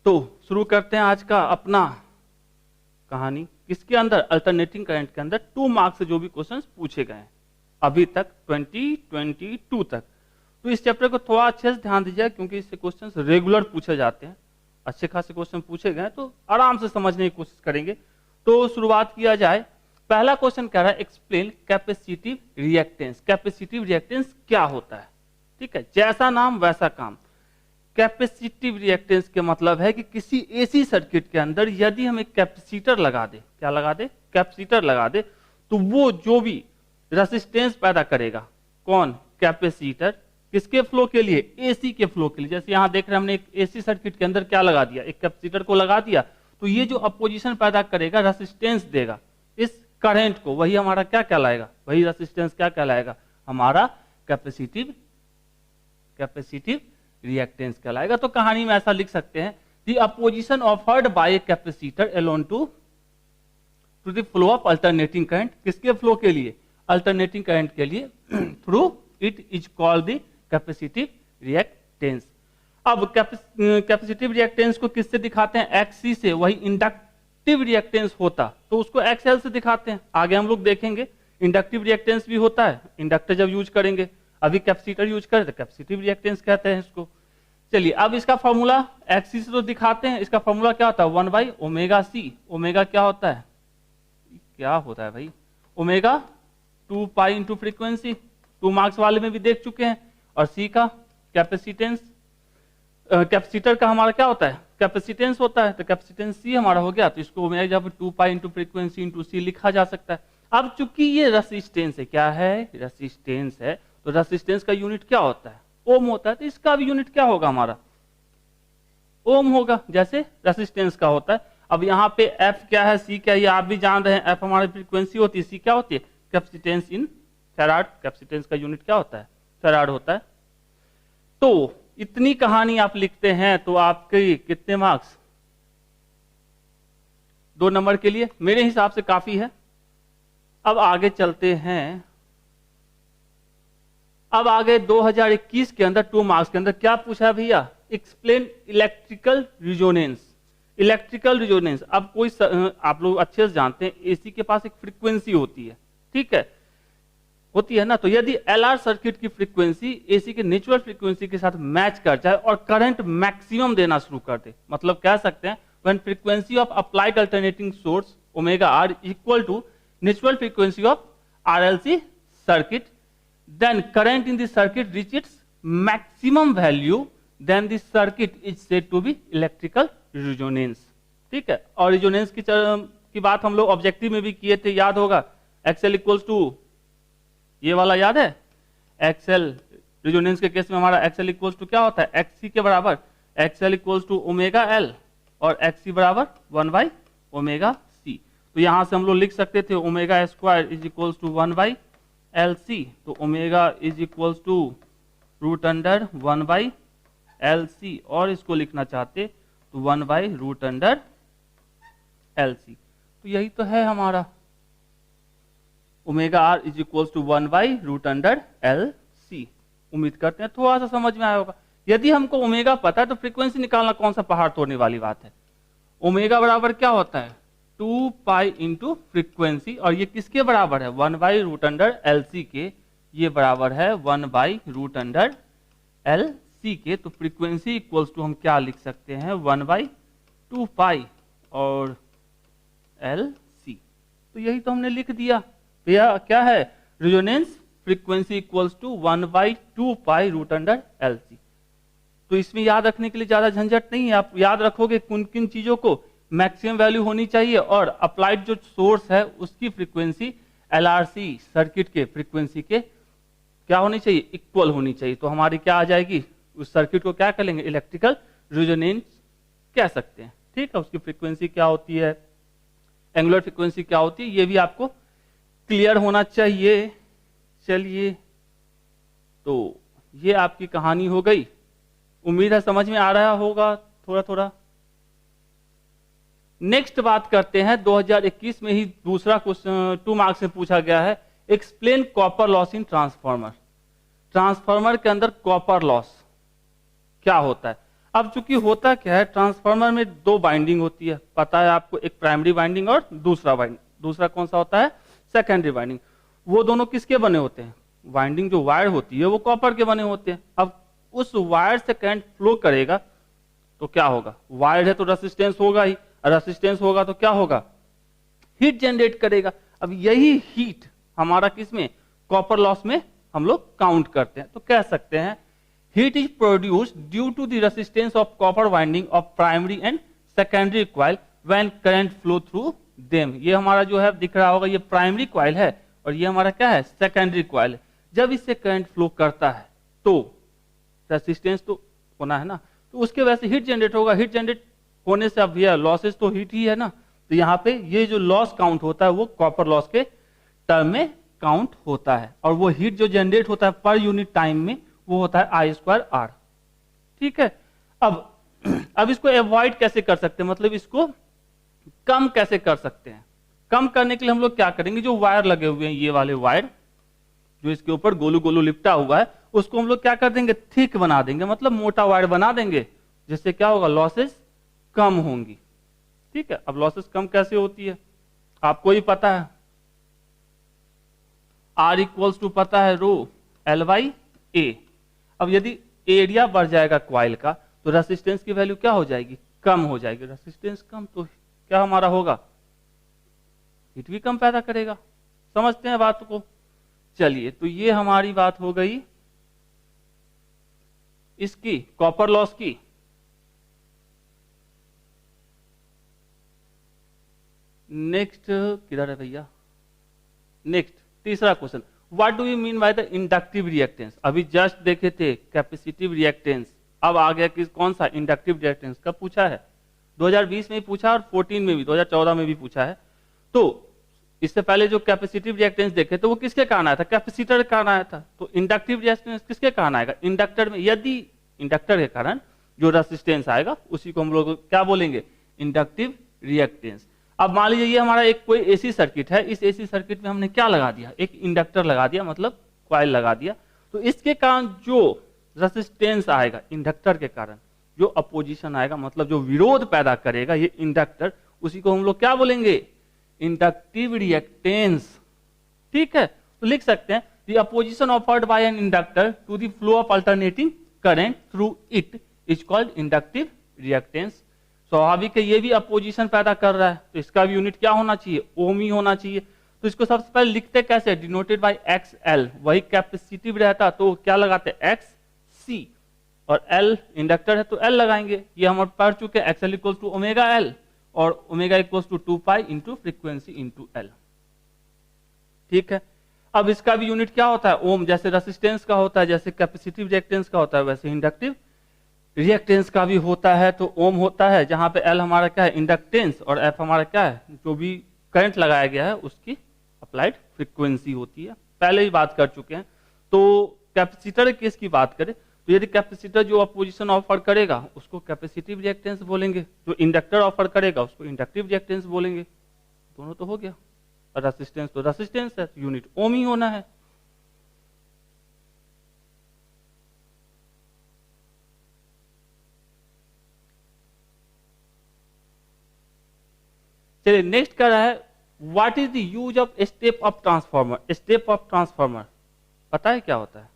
तो शुरू करते हैं आज का अपना कहानी। किसके अंदर? अल्टरनेटिंग करंट के अंदर 2 मार्क्स से जो भी क्वेश्चंस पूछे गए हैं अभी तक 2022 तक। तो इस चैप्टर को थोड़ा अच्छे से ध्यान दीजिए क्योंकि इससे क्वेश्चंस रेगुलर पूछे जाते हैं, अच्छे खासे क्वेश्चन पूछे गए तो आराम से समझने की कोशिश करेंगे। तो शुरुआत किया जाए। पहला क्वेश्चन कह रहा है explain capacitive reactance. Capacitive reactance क्या होता है? ठीक है, जैसा नाम वैसा काम। कैपेसिटिव रिएक्टेंस के मतलब है कि किसी एसी सर्किट के अंदर यदि हम एक कैपेसिटर लगा दे, क्या लगा दे? कैपेसिटर लगा दे, तो वो जो भी रेजिस्टेंस पैदा करेगा, कौन? कैपेसिटर। किसके फ्लो के लिए? एसी के फ्लो के लिए। जैसे यहां देख रहे हैं हमने एक एसी सर्किट के अंदर क्या लगा दिया, एक कैपेसिटर को लगा दिया, तो ये जो अपोजिशन पैदा करेगा, रेजिस्टेंस देगा इस करंट को, वही हमारा क्या कहलाएगा? वही रेजिस्टेंस क्या कहलाएगा? हमारा कैपेसिटिव रिएक्टेंस कहलाएगा। तो कहानी में ऐसा लिख सकते हैं, the opposition offered by a capacitor alone to the flow of alternating current. किसके फ्लो के लिए? अल्टरनेटिंग करंट के लिए। Through it is called the capacitive reactance. अब कैपेसिटिव रिएक्टेंस को किससे दिखाते हैं? एक्सी से। वही इंडक्टिव रिएक्टेंस होता तो उसको एक्सएल से दिखाते हैं। आगे हम लोग देखेंगे इंडक्टिव रिएक्टेंस भी होता है, इंडक्टर जब यूज करेंगे। अभी कैपेसिटर यूज करें तो कैपेसिटिव रिएक्टेंस कहते हैं इसको। चलिए अब इसका फॉर्मूला एक्सी से तो दिखाते हैं, इसका फॉर्मूला क्या होता है? 1/ओमेगा-c। ओमेगा क्या होता है? क्या होता है भाई? Omega 2 into frequency. 2 मार्क्स वाले में भी देख चुके हैं। और सी का कैपेसिटेंस, कैपेसिटर का हमारा क्या होता है? कैपेसिटेंस होता है। तो कैपेसिटेंस सी हमारा हो गया, तो इसको ओमेगा जब 2 इंटू फ्रीक्वेंसी इंटू सी लिखा जा सकता है। अब चूंकि ये रेजिस्टेंस है, क्या है? रेजिस्टेंस है, तो रेजिस्टेंस का यूनिट क्या होता है? ओम होता है। तो इसका भी यूनिट क्या होगा हमारा? ओम होगा, जैसे रेजिस्टेंस का होता है। अब यहाँ पे एफ क्या है, सी क्या है, ये आप भी जान रहे हैं। एफ हमारी फ्रीक्वेंसी होती है, सी क्या होती है? कैपेसिटेंस इन फैराड। कैपेसिटेंस का यूनिट क्या होता है? फैराड होता है। तो इतनी कहानी आप लिखते हैं तो आपके कितने मार्क्स? 2 नंबर के लिए मेरे हिसाब से काफी है। अब आगे चलते हैं। अब आगे 2021 के अंदर 2 मार्क्स के अंदर क्या पूछा भैया? Explain electrical resonance. Electrical resonance, अब कोई आप लोग अच्छे से जानते हैं एसी के पास एक फ्रीक्वेंसी होती है, ठीक है, होती है ना। तो यदि एलआर सर्किट की फ्रीक्वेंसी एसी के नेचुरल फ्रीक्वेंसी के साथ मैच कर जाए और करंट मैक्सिमम देना शुरू कर दे, मतलब कह सकते हैं when frequency of applied alternating source omega are equal to natural frequency of RLC circuit, then current in the circuit reach its maximum value, then the circuit is said to be electrical resonance। ठीक है, और resonance की बात हम लोग objective में भी किए थे, याद होगा। एक्सएल इक्वल्स टू, ये वाला याद है? एक्सएल रिजोनेंस के केस में हमारा एक्सएल इक्वल्स टू क्या होता है? एक्सी के बराबर XL equals to omega L और एक्सी बराबर 1/ओमेगा-c। तो यहां से हम लोग लिख सकते थे omega square is equals to 1/LC। तो omega is equals to √1/LC, और इसको लिखना चाहते तो 1/√LC। तो यही तो है हमारा omega R is equals to 1/√LC। उम्मीद करते हैं थोड़ा सा समझ में आया होगा। यदि हमको ओमेगा पता है तो फ्रीक्वेंसी निकालना कौन सा पहाड़ तोड़ने वाली बात है। ओमेगा बराबर क्या होता है? 2 इंटू फ्रीक्वेंसी, और ये किसके बराबर है? 1/√LC के। ये बराबर है 1/√LC के। तो फ्रीक्वेंसी इक्वल्स टू हम क्या लिख सकते हैं? 1/2 और LC। तो यही तो हमने लिख दिया। तो यह क्या है? रिजोनेंस फ्रीक्वेंसी इक्वल्स टू 1/2 तो इसमें याद रखने के लिए ज्यादा झंझट नहीं है। आप याद रखोगे किन किन चीजों को मैक्सिमम वैल्यू होनी चाहिए, और अप्लाइड जो सोर्स है उसकी फ्रीक्वेंसी एलआरसी सर्किट के फ्रीक्वेंसी के क्या होनी चाहिए? इक्वल होनी चाहिए। तो हमारी क्या आ जाएगी? उस सर्किट को क्या करेंगे? इलेक्ट्रिकल रिजोनेंस कह सकते हैं। ठीक है, उसकी फ्रीक्वेंसी क्या होती है, एंगुलर फ्रीक्वेंसी क्या होती है, ये भी आपको क्लियर होना चाहिए। चलिए, तो ये आपकी कहानी हो गई। उम्मीद है समझ में आ रहा होगा थोड़ा थोड़ा। नेक्स्ट बात करते हैं, 2021 में ही दूसरा क्वेश्चन 2 मार्क्स में पूछा गया है, explain copper loss in transformer. Transformer के अंदर कॉपर लॉस क्या होता है? अब चूंकि होता क्या है, ट्रांसफार्मर में दो बाइंडिंग होती है, पता है आपको, एक प्राइमरी बाइंडिंग और दूसरा कौन सा होता है, सेकेंडरी बाइंडिंग। वो दोनों किसके बने होते हैं, वाइंडिंग जो वायर होती है वो कॉपर के बने होते हैं। अब उस वायर से करंट फ्लो करेगा तो क्या होगा, वायर है तो रेसिस्टेंस होगा ही, रेसिस्टेंस होगा तो क्या होगा, हीट जनरेट करेगा। अब यही हीट हमारा किसमें, कॉपर लॉस में हम लोग काउंट करते हैं। तो कह सकते हैं heat is produced due to the resistance of copper winding of primary and secondary coil when current flow through them. ये हमारा जो है दिख रहा होगा, ये प्राइमरी कॉइल है और ये हमारा क्या है, सेकेंडरी कॉइल है। जब इससे करंट फ्लो करता है तो रेसिस्टेंस तो होना है ना, तो उसके वजह से हीट जनरेट होगा। हीट जनरेट होने से अब भैया लॉसेस तो हीट ही है ना, तो यहाँ पे ये जो लॉस काउंट होता है वो कॉपर लॉस के टर्म में काउंट होता है, और वो हीट जो जनरेट होता है पर यूनिट टाइम में वो होता है I²R। ठीक है, अब इसको अवॉइड कैसे कर सकते हैं, मतलब इसको कम कैसे कर सकते हैं। कम करने के लिए हम लोग क्या करेंगे, जो वायर लगे हुए हैं, ये वाले वायर जो इसके ऊपर गोलू गोलू लिपटा हुआ है, उसको हम लोग क्या कर देंगे, थिक बना देंगे, मतलब मोटा वायर बना देंगे, जिससे क्या होगा, लॉसेस कम होंगी। ठीक है, अब लॉसेस कम कैसे होती है आपको ही पता है, R इक्वल्स टू पता है रो L/A। अब यदि एरिया बढ़ जाएगा क्वाइल का तो रेसिस्टेंस की वैल्यू क्या हो जाएगी, कम हो जाएगी। रेसिस्टेंस कम तो क्या हमारा होगा, हीट भी कम पैदा करेगा। समझते हैं बात को। चलिए, तो ये हमारी बात हो गई इसकी कॉपर लॉस की। नेक्स्ट किधर है भैया, नेक्स्ट तीसरा question, what do you mean by the inductive reactance. अभी जस्ट देखे थे कैपेसिटिव रिएक्टेंस, अब आ गया किस, कौन सा, इंडक्टिव रिएक्टेंस। कब पूछा है, 2020 में भी पूछा और 14 में भी, 2014 में भी पूछा है। तो इससे पहले जो कैपेसिटिव रिएक्टेंस देखे तो वो किसके कारण आया था, कैपेसिटर के कारण आया था। तो इंडक्टिव रिएक्टेंस किसके कारण आएगा, इंडक्टर में। यदि इंडक्टर के कारण जो रेसिस्टेंस आएगा उसी को हम लोग क्या बोलेंगे, इंडक्टिव रिएक्टेंस। अब मान लीजिए ये हमारा एक कोई एसी सर्किट है, इस एसी सर्किट में हमने क्या लगा दिया, एक इंडक्टर लगा दिया, मतलब कॉइल लगा दिया। तो इसके कारण जो रेसिस्टेंस आएगा इंडक्टर के कारण, जो अपोजिशन आएगा, मतलब जो विरोध पैदा करेगा ये इंडक्टर, उसी को हम लोग क्या बोलेंगे, इंडक्टिव रिएक्टेंस। ठीक है, तो लिख सकते हैं the opposition offered by an inductor to the flow of alternating current through it is called inductive reactance. स्वाभाविक है ये भी अपोजिशन पैदा कर रहा है, तो इसका भी यूनिट क्या होना चाहिए, ओम ही होना चाहिए। तो इसको सबसे पहले लिखते कैसे, डिनोटेड बाय XL, वही कैपेसिटिव रहता तो क्या लगाते XC, और L इंडक्टर है तो L लगाएंगे। ये हम पढ़ चुके हैं, XL equals to omega L और omega equals to 2π into frequency into L। ठीक है, अब इसका भी यूनिट क्या होता है, ओम। जैसे रेसिस्टेंस का होता है, जैसे कैपेसिटिव रिएक्टेंस का होता है, वैसे इंडक्टिव रिएक्टेंस का भी होता है, तो ओम होता है, जहां पे L हमारा क्या है, इंडक्टेंस, और F हमारा क्या है, जो भी करंट लगाया गया है उसकी अप्लाइड फ्रीक्वेंसी होती है। पहले ही बात कर चुके हैं। तो कैपेसिटर केस की बात करें तो यदि कैपेसिटर जो अपोजिशन ऑफर करेगा उसको कैपेसिटिव रिएक्टेंस बोलेंगे, जो इंडक्टर ऑफर करेगा उसको इंडक्टिव रिएक्टेंस बोलेंगे। दोनों तो हो गया, और रेसिस्टेंस तो रेसिस्टेंस है, तो यूनिट ओम ही होना है। चलिए नेक्स्ट कर रहा है, what is the use of step up transformer. Step up transformer पता है क्या होता है,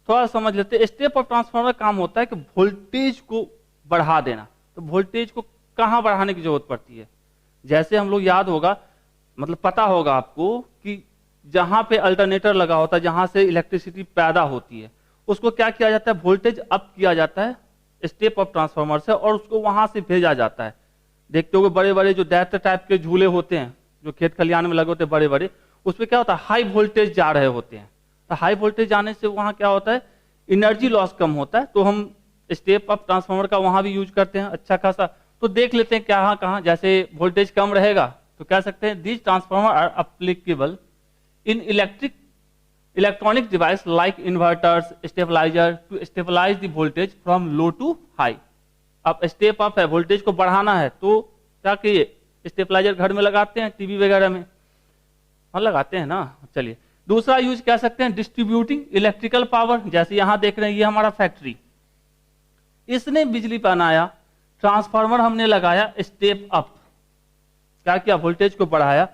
थोड़ा समझ लेते हैं। स्टेप अप ट्रांसफार्मर काम होता है कि वोल्टेज को बढ़ा देना। तो वोल्टेज को कहां बढ़ाने की जरूरत पड़ती है, जैसे हम लोग याद होगा, मतलब पता होगा आपको कि जहां पे अल्टरनेटर लगा होता है, जहां से इलेक्ट्रिसिटी पैदा होती है, उसको क्या किया जाता है, वोल्टेज अप किया जाता है स्टेप अप ट्रांसफार्मर से, और उसको वहां से भेजा जाता है। देखते हो बड़े बड़े जो दैत्य टाइप के झूले होते हैं जो खेत खलियान में लगे होते हैं बड़े बड़े, उसमें क्या होता है, हाई वोल्टेज जा रहे होते हैं। तो हाई वोल्टेज जाने से वहां क्या होता है, एनर्जी लॉस कम होता है। तो हम स्टेप अप ट्रांसफार्मर का वहां भी यूज करते हैं अच्छा खासा। तो देख लेते हैं क्या कहाँ, जैसे वोल्टेज कम रहेगा तो कह सकते हैं this transformer are applicable in electronic device like inverters, stabiliser to stabilise the voltage from low to high. अब स्टेप अप है, वोल्टेज को बढ़ाना है, तो क्या कहिए, स्टेबलाइजर घर में लगाते हैं, टीवी वगैरह में हाँ लगाते हैं ना। चलिए दूसरा यूज कह सकते हैं डिस्ट्रीब्यूटिंग इलेक्ट्रिकल पावर। जैसे यहां देख रहे हैं ये हमारा फैक्ट्री, इसने बिजली बनाया, ट्रांसफार्मर हमने लगाया, स्टेप अप, क्या किया, वोल्टेज को बढ़ाया।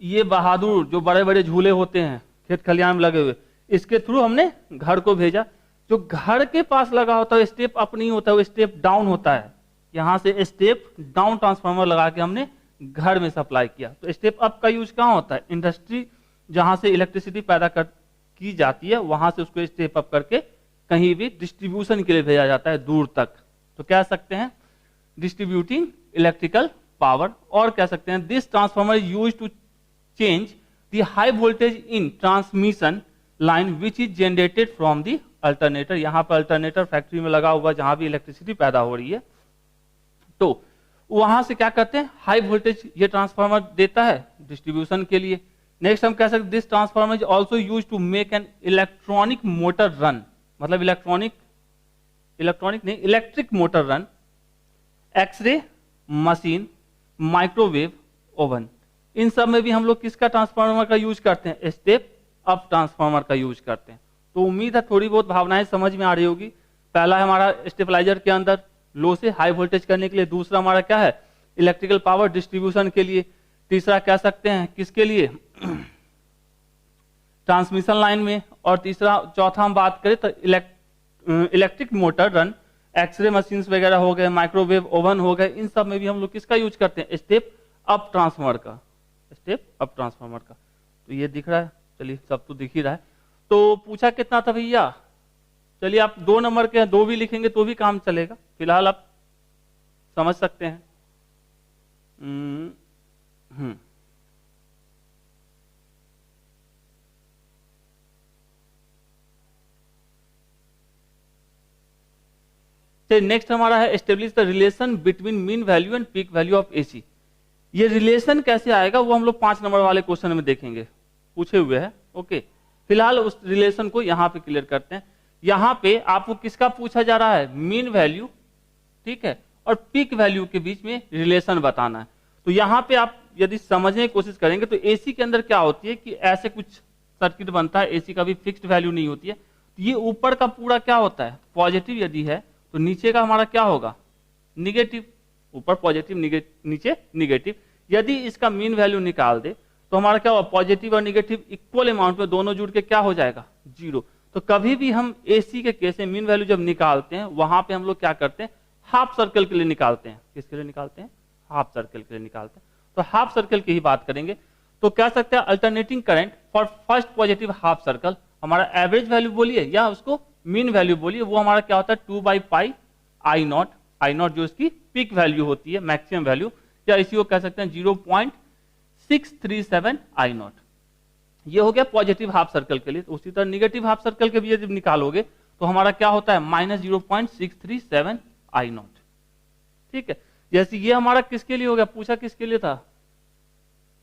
ये बहादुर जो बड़े बड़े झूले होते हैं खेत खलियान में लगे हुए, इसके थ्रू हमने घर को भेजा। जो घर के पास लगा होता है स्टेप अप नहीं होता है, वो स्टेप डाउन होता है। यहां से स्टेप डाउन ट्रांसफार्मर लगा के हमने घर में सप्लाई किया। तो स्टेप अप का यूज कहां होता है, इंडस्ट्री जहां से इलेक्ट्रिसिटी पैदा की जाती है वहां से उसको स्टेप अप करके कहीं भी डिस्ट्रीब्यूशन के लिए भेजा जाता है दूर तक। तो कह सकते हैं डिस्ट्रीब्यूटिंग इलेक्ट्रिकल पावर। और कह सकते हैं this transformer use to change the high voltage in transmission line which is generated from the alternator. यहां पर अल्टरनेटर फैक्ट्री में लगा हुआ जहां भी इलेक्ट्रिसिटी पैदा हो रही है, तो वहां से क्या करते हैं, हाई वोल्टेज ये ट्रांसफार्मर देता है डिस्ट्रीब्यूशन के लिए। नेक्स्ट हम कह सकते हैं this transformer is also used to make an electronic motor run, मतलब electric motor run, x ray machine, microwave oven. इन सब में भी हम लोग किसका ट्रांसफार्मर का यूज करते हैं, स्टेप अप ट्रांसफार्मर का यूज करते हैं। तो उम्मीद है थोड़ी बहुत भावनाएं समझ में आ रही होगी। पहला है हमारा स्टेबलाइजर के अंदर लो से हाई वोल्टेज करने के लिए, दूसरा हमारा क्या है, इलेक्ट्रिकल पावर डिस्ट्रीब्यूशन के लिए, तीसरा कह सकते हैं किसके लिए, ट्रांसमिशन लाइन में, और तीसरा चौथा हम बात करें तो electric motor run, X ray machines वगैरह हो गए, माइक्रोवेव ओवन हो गए, इन सब में भी हम लोग किसका यूज करते हैं, स्टेप अप ट्रांसफार्मर का, स्टेप अप ट्रांसफार्मर का। तो ये दिख रहा है, चलिए सब तो दिख ही रहा है। तो पूछा कितना था भैया, चलिए आप 2 नंबर के 2 भी लिखेंगे तो भी काम चलेगा, फिलहाल आप समझ सकते हैं। नेक्स्ट हमारा है establish the relation between mean value and peak value of AC. ये रिलेशन कैसे आएगा वो हम लोग 5 नंबर वाले क्वेश्चन में देखेंगे, पूछे हुए हैं। ओके, फिलहाल उस रिलेशन को यहां पे क्लियर करते हैं। यहां पे आपको किसका पूछा जा रहा है, मीन वैल्यू, ठीक है, और पीक वैल्यू के बीच में रिलेशन बताना है। तो यहां पे आप यदि समझने की कोशिश करेंगे तो एसी के अंदर क्या होती है कि ऐसे कुछ सर्किट बनता है, एसी का भी फिक्स्ड वैल्यू नहीं होती है। तो ये ऊपर का पूरा क्या होता है, पॉजिटिव यदि है तो नीचे का हमारा क्या होगा, निगेटिव। ऊपर पॉजिटिव, नीचे निगेटिव। यदि इसका मीन वैल्यू निकाल दे तो हमारा क्या होगा, पॉजिटिव और निगेटिव इक्वल अमाउंट में दोनों जुड़ के क्या हो जाएगा, 0। तो कभी भी हम एसी के केस में मीन वैल्यू जब निकालते हैं वहां पे हम लोग क्या करते हैं, हाफ सर्कल के लिए निकालते हैं। किसके लिए निकालते हैं, हाफ सर्कल के लिए निकालते हैं। तो हाफ सर्कल की ही बात करेंगे तो कह सकते हैं alternating current for first positive half circle, हमारा एवरेज वैल्यू बोलिए या उसको मीन वैल्यू बोलिए, वो हमारा क्या होता है 2/पाई आई नॉट जो इसकी पीक वैल्यू होती है, मैक्सिमम वैल्यू, या इसी को कह सकते हैं 0.637 आई नॉट। ये हो गया पॉजिटिव हाफ सर्कल के लिए। तो उसी तरह निगेटिव हाफ सर्कल के भी जब निकालोगे तो हमारा क्या होता है -0.637 आई नॉट। ठीक है, जैसे ये हमारा किसके लिए हो गया, पूछा किसके लिए था,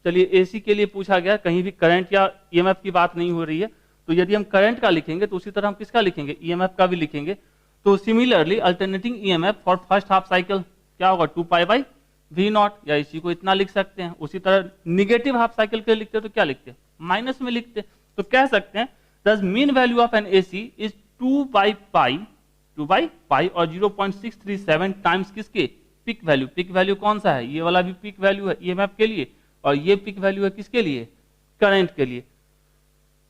चलिए एसी के लिए पूछा गया, कहीं भी करंट या ईएमएफ की बात नहीं हो रही है। तो यदि हम करंट का लिखेंगे तो उसी तरह हम किसका लिखेंगे, ईएमएफ का भी लिखेंगे। तो similarly alternating EMF for first half cycle क्या होगा 2π/V0, या इसी को इतना लिख सकते हैं। उसी तरह निगेटिव हाफ साइकिल के लिए लिखते हैं तो क्या लिखते हैं, माइनस में लिखते हैं। तो कह सकते हैं thus mean value of an AC is 2/पाई और 0.637 टाइम्स किसके, पिक वैल्यू। पिक वैल्यू कौन सा है, ये वाला भी पिक वैल्यू है ईएमएफ के लिए, और ये पिक वैल्यू है किसके लिए, करंट के लिए।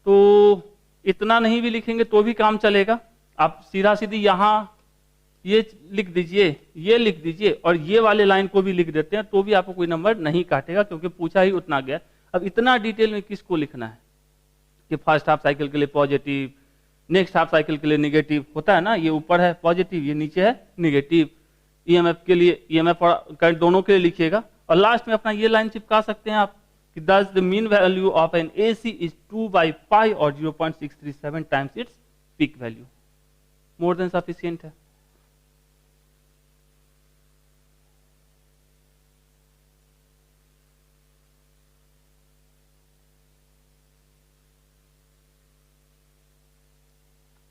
तो इतना नहीं भी लिखेंगे तो भी काम चलेगा, आप सीधा सीधी यहां ये लिख दीजिए, ये लिख दीजिए, और ये वाले लाइन को भी लिख देते हैं तो भी आपको कोई नंबर नहीं काटेगा, क्योंकि पूछा ही उतना गया। अब इतना डिटेल में किसको लिखना है कि फर्स्ट हाफ साइकिल के लिए पॉजिटिव, नेक्स्ट हाफ साइकिल के लिए निगेटिव होता है ना, ये ऊपर है पॉजिटिव, ये नीचे है निगेटिव। ईएमएफ के लिए, ईएमएफ और करंट दोनों के लिए लिखिएगा, और लास्ट में अपना ये लाइन चिपका सकते हैं आप कि thus the mean value of an AC is 2/पाई और 0.637 times its peak value, more than sufficient है।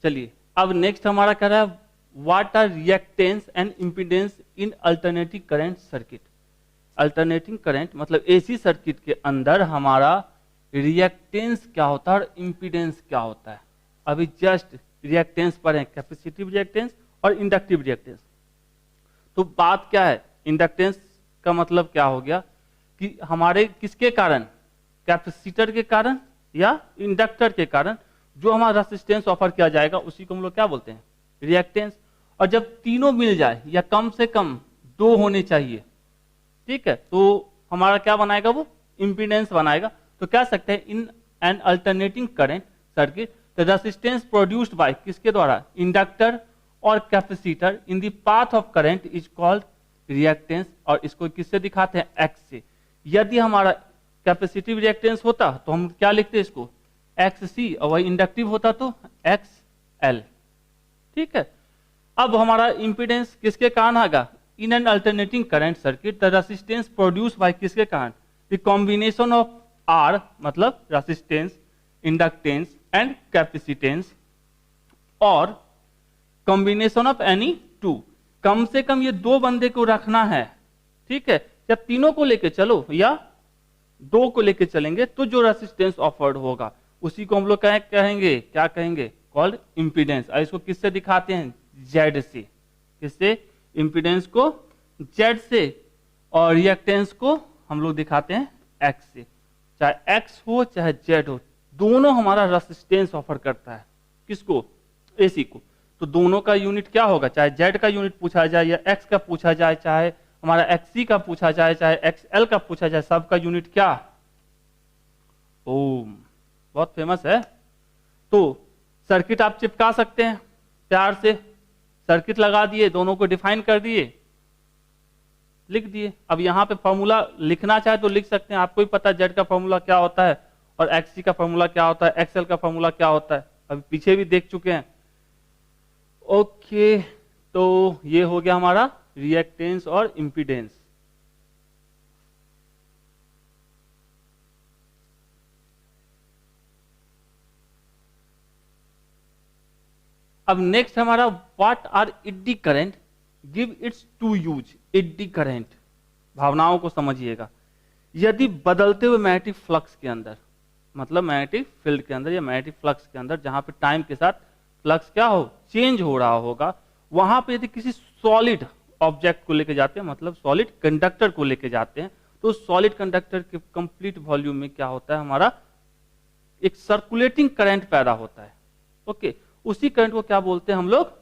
चलिए अब नेक्स्ट हमारा कह रहा है what are reactance and impedance in alternating current circuit. Alternating current मतलब एसी सर्किट के अंदर हमारा रिएक्टेंस क्या होता है और इंपीडेंस क्या होता है। अभी जस्ट रिएक्टेंस पढ़े, कैपेसिटिव रिएक्टेंस और इंडक्टिव रिएक्टेंस। तो बात क्या है, इंडक्टेंस का मतलब क्या हो गया कि हमारे किसके कारण, कैपेसिटर के कारण या इंडक्टर के कारण जो हमारा रेजिस्टेंस ऑफर किया जाएगा उसी को हम लोग क्या बोलते हैं, रिएक्टेंस। और जब तीनों मिल जाए या कम से कम 2 होने चाहिए, ठीक है, तो हमारा क्या बनाएगा, वो इंपीडेंस बनाएगा। तो कह सकते हैं in an alternating current circuit the resistance produced by किसके द्वारा, इंडक्टर और capacitor in the path of current is called reactance. और इसको किससे दिखाते हैं, एक्स से। यदि हमारा कैपेसिटिव रिएक्टेंस होता तो हम क्या लिखते इसको, एक्स सी, और वही इंडक्टिव होता तो एक्स एल, ठीक है। अब हमारा इंपीडेंस किसके कारण आएगा, in an alternating current circuit the resistance produce by किसके कारण, द कॉम्बिनेशन ऑफ आर मतलब रेजिस्टेंस, इंडक्टेंस एंड कैपेसिटेंस, और कॉम्बिनेशन ऑफ एनी 2। कम से कम ये 2 बंदे को रखना है, ठीक है। या तीनों को लेके चलो या 2 को लेके चलेंगे तो जो रेजिस्टेंस ऑफर्ड होगा उसी को हम लोग कहेंगे, क्या कहेंगे, कॉल्ड इंपीडेंस। और इसको किससे दिखाते हैं, जेड से। किससे, इंपीडेंस को जेड से, और रिएक्टेंस को हम लोग दिखाते हैं एक्स से। चाहे एक्स हो चाहे जेड हो, दोनों हमारा रेजिस्टेंस ऑफर करता है। किसको, एसी को। तो दोनों का यूनिट क्या होगा, चाहे जेड का यूनिट पूछा जाए या एक्स का पूछा जाए, चाहे हमारा एक्ससी का पूछा जाए, चाहे एक्सएल का पूछा जाए, सबका यूनिट क्या, ओम। बहुत फेमस है। तो सर्किट आप चिपका सकते हैं प्यार से, सर्किट लगा दिए, दोनों को डिफाइन कर दिए, लिख दिए। अब यहां पे फॉर्मूला लिखना चाहे तो लिख सकते हैं, आपको ही पता है जेड का फॉर्मूला क्या होता है और एक्ससी का फॉर्मूला क्या होता है, एक्सएल का फॉर्मूला क्या होता है, अभी पीछे भी देख चुके हैं। ओके, तो ये हो गया हमारा रिएक्टेंस और इंपीडेंस। अब नेक्स्ट हमारा what are eddy current, give its to use. Eddy current, भावनाओं को समझिएगा। यदि बदलते हुए मैग्नेटिक फ्लक्स के अंदर, मतलब मैग्नेटिक फील्ड के अंदर या मैग्नेटिक फ्लक्स के अंदर, जहां पे टाइम के साथ फ्लक्स क्या हो, चेंज हो रहा होगा, वहां पे यदि किसी सॉलिड ऑब्जेक्ट को लेके जाते हैं, मतलब सॉलिड कंडक्टर को लेके जाते हैं, तो सॉलिड कंडक्टर के कंप्लीट वॉल्यूम में क्या होता है, हमारा एक सर्कुलेटिंग करंट पैदा होता है। ओके, उसी करंट को क्या बोलते हैं हम लोग,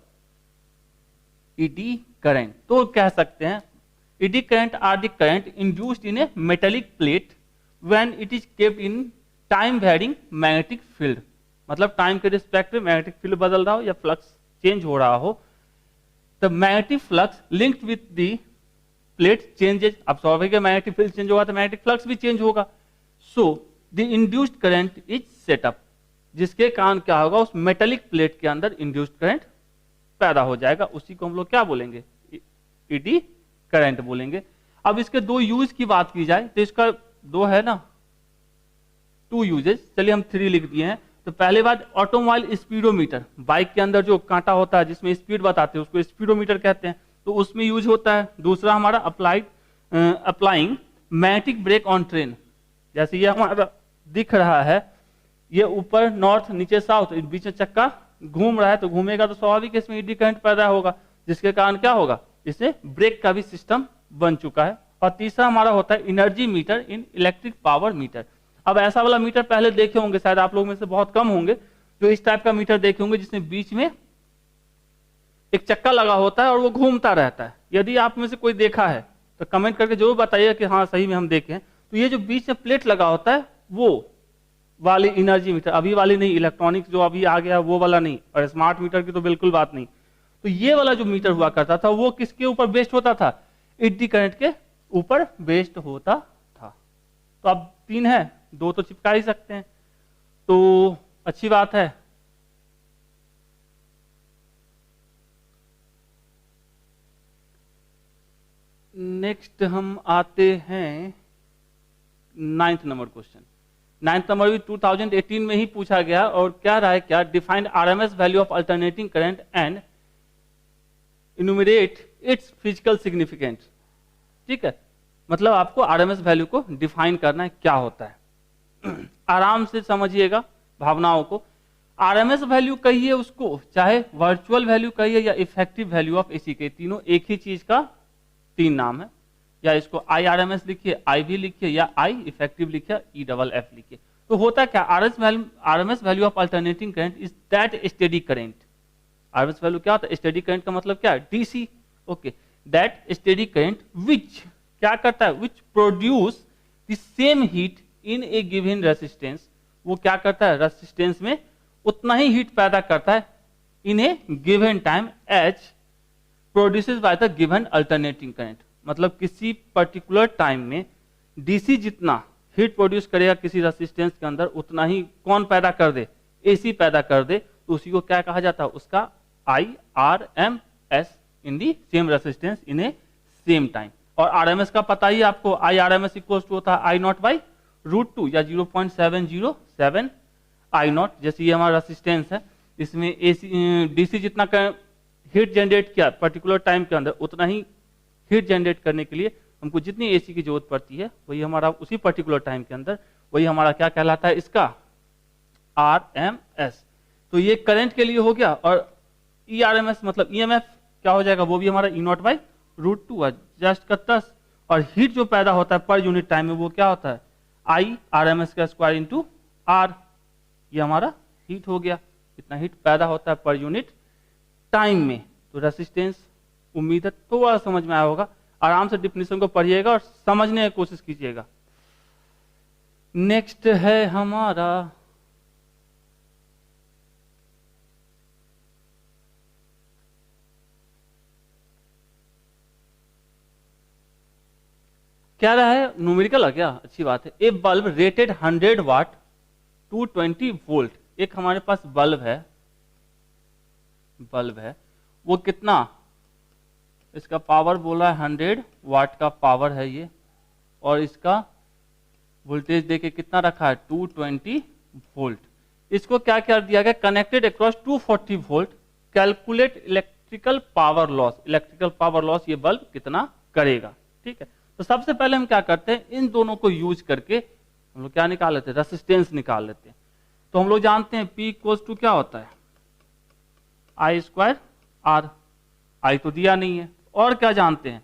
ईडी करंट। तो कह सकते हैं eddy current are the current induced in a metallic plate when it is kept in time varying magnetic field. मतलब टाइम के रिस्पेक्ट में मैग्नेटिक फील्ड बदल रहा हो या फ्लक्स चेंज हो रहा हो, the magnetic flux linked with the plate changes. अब स्वाभाविक है, मैग्नेटिक फील्ड चेंज होगा तो मैग्नेटिक फ्लक्स भी चेंज होगा। So the induced current is setup, जिसके कारण क्या होगा, उस मेटेलिक प्लेट के अंदर इंड्यूस्ड करंट पैदा हो जाएगा। उसी को हम लोग क्या बोलेंगे, ईडी करंट बोलेंगे। अब इसके 2 यूज की बात की जाए तो इसका 2 है ना, 2 यूजेस। चलिए हम 3 लिख दिए हैं। तो पहले बात, ऑटोमोबाइल स्पीडोमीटर, बाइक के अंदर जो कांटा होता है जिसमें स्पीड बताते हैं उसको स्पीडोमीटर कहते हैं, तो उसमें यूज होता है। दूसरा हमारा applying magnetic brake on train. जैसे ये हमारा दिख रहा है, ये ऊपर नॉर्थ नीचे साउथ, बीच में चक्का घूम रहा है, तो घूमेगा तो स्वाभाविक इसमें ईडी करंट पैदा होगा, जिसके कारण क्या होगा, इससे ब्रेक का भी सिस्टम बन चुका है। और तीसरा हमारा होता है एनर्जी मीटर इन इलेक्ट्रिक पावर मीटर। अब ऐसा वाला मीटर पहले देखे होंगे, शायद आप लोग में से बहुत कम होंगे जो इस टाइप का मीटर देखे होंगे, जिसमें बीच में एक चक्का लगा होता है और वो घूमता रहता है। यदि आप में से कोई देखा है तो कमेंट करके जरूर बताइए कि हाँ सही में हम देखे हैं। तो ये जो बीच में प्लेट लगा होता है वो वाली एनर्जी मीटर, अभी वाली नहीं, इलेक्ट्रॉनिक्स जो अभी आ गया वो वाला नहीं, और स्मार्ट मीटर की तो बिल्कुल बात नहीं। तो ये वाला जो मीटर हुआ करता था वो किसके ऊपर बेस्ड होता था, ईडी करंट के ऊपर बेस्ड होता था। तो अब 3 है, 2 तो चिपका ही सकते हैं, तो अच्छी बात है। नेक्स्ट हम आते हैं 9th number question. 9th number भी 2018 में ही पूछा गया, और क्या रहा है, क्या defined RMS value of alternating current and enumerate it's physical significance. ठीक है, मतलब आपको आरएमएस वैल्यू को डिफाइन करना है, क्या होता है। आराम से समझिएगा भावनाओं को। आरएमएस वैल्यू कहिए उसको, चाहे वर्चुअल वैल्यू कहिए या इफेक्टिव वैल्यू ऑफ एसी के, तीनों एक ही चीज का तीन नाम है, या इसको IRMS लिखिए, IV लिखिए, या I इफेक्टिव लिखिए, EFF लिखिए। तो होता क्या, RMS value of alternating current is that steady current. RMS value क्या होता है, स्टेडी करंट का मतलब क्या है, DC। Okay, that steady current which क्या करता है, which produce the same heat in a given resistance. वो क्या करता है, रेसिस्टेंस में उतना ही हीट पैदा करता है in a given time H produces by the given alternating current. मतलब किसी पर्टिकुलर टाइम में डीसी जितना हीट प्रोड्यूस करेगा किसी रेसिस्टेंस के अंदर, उतना ही कौन पैदा कर दे, एसी पैदा कर दे, तो उसी को क्या कहा जाता है, उसका IRMS in the same resistance in A same time. और RMS का पता ही आपको, IRMS इक्वल टू होता है I0 बाई √2 या 0.707 I0। जैसे ये हमारा रेसिस्टेंस है, इसमें एसी डीसी जितना हीट जनरेट किया पर्टिकुलर टाइम के अंदर, उतना ही हीट जनरेट करने के लिए हमको जितनी एसी की जरूरत पड़ती है, वही हमारा उसी पर्टिकुलर टाइम के अंदर, वही हमारा क्या कहलाता है, इसका RMS। तो ये करंट के लिए हो गया। और ERMS मतलब EMF क्या हो जाएगा, वो भी हमारा E0 बाई √2 जस्ट का 10। और हीट जो पैदा होता है पर यूनिट टाइम में, वो क्या होता है, IRMS का स्क्वायर इंटू R। ये हमारा हीट हो गया, इतना हीट पैदा होता है पर यूनिट टाइम में। तो रेसिस्टेंस उम्मीद है थोड़ा समझ में आया होगा। आराम से डिफिनेशन को पढ़िएगा और समझने की कोशिश कीजिएगा। नेक्स्ट है हमारा क्या रहा है, न्यूमेरिकल है क्या, अच्छी बात है। ए बल्ब रेटेड 100 वाट 220 वोल्ट। एक हमारे पास बल्ब है वो कितना, इसका पावर बोला है 100 वाट का पावर है ये, और इसका वोल्टेज देके कितना रखा है 220 वोल्ट। इसको क्या क्या दिया गया, connected across 240 volt, calculate electrical power loss. Electrical power loss ये बल्ब कितना करेगा, ठीक है। तो सबसे पहले हम क्या करते हैं, इन दोनों को यूज करके हम लोग क्या निकाल लेते हैं, रेसिस्टेंस निकाल लेते हैं। तो हम लोग जानते हैं P इक्वल्स टू क्या होता है, I² R। I तो दिया नहीं है। और क्या जानते हैं,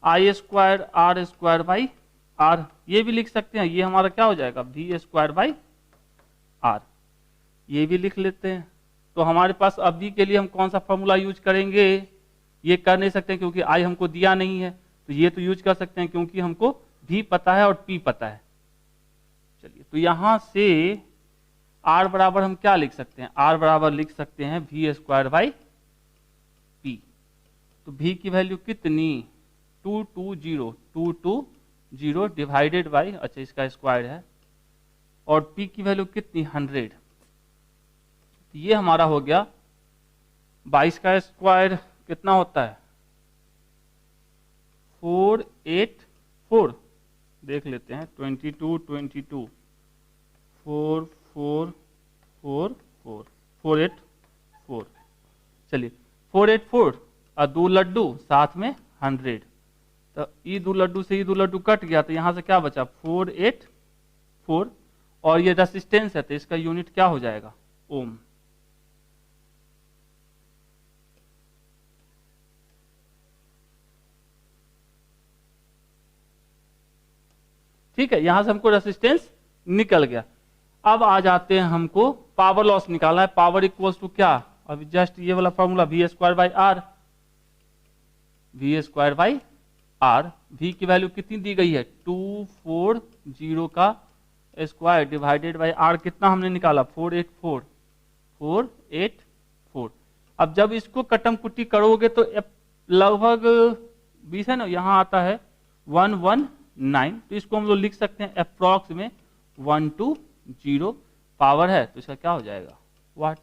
I² R² बाई R। ये भी लिख सकते हैं, ये हमारा क्या हो जाएगा V² बाई R। ये भी लिख लेते हैं। तो हमारे पास अभी के लिए हम कौन सा फॉर्मूला यूज करेंगे, ये कर नहीं सकते क्योंकि I हमको दिया नहीं है। तो ये तो यूज कर सकते हैं क्योंकि हमको V पता है और P पता है। चलिए, तो यहां से R बराबर हम क्या लिख सकते हैं, R बराबर लिख सकते हैं V² बाई P। तो V की वैल्यू कितनी 220 डिवाइडेड बाई, अच्छा इसका स्क्वायर है, और P की वैल्यू कितनी 100। तो ये हमारा हो गया 22 का स्क्वायर कितना होता है 484। देख लेते हैं 22 4 4 4 4 484। चलिए 484 और 2 लड्डू साथ में 100। तो ये 2 लड्डू से ये 2 लड्डू कट गया, तो यहां से क्या बचा 484। और ये रेसिस्टेंस है तो इसका यूनिट क्या हो जाएगा ओम। ठीक है, यहां से हमको रेसिस्टेंस निकल गया। अब आ जाते हैं, हमको पावर लॉस निकालना है। पावर इक्वल्स टू क्या, अभी जस्ट ये वाला formula V² by R। V² by R, V की वैल्यू कितनी दी गई है 240 का स्क्वायर डिवाइडेड बाई R कितना हमने निकाला 484। अब जब इसको कटम कुट्टी करोगे तो लगभग 20 है ना, यहां आता है 119। तो इसको हम लोग लिख सकते हैं अप्रॉक्स में 120 पावर है, तो इसका क्या हो जाएगा वाट।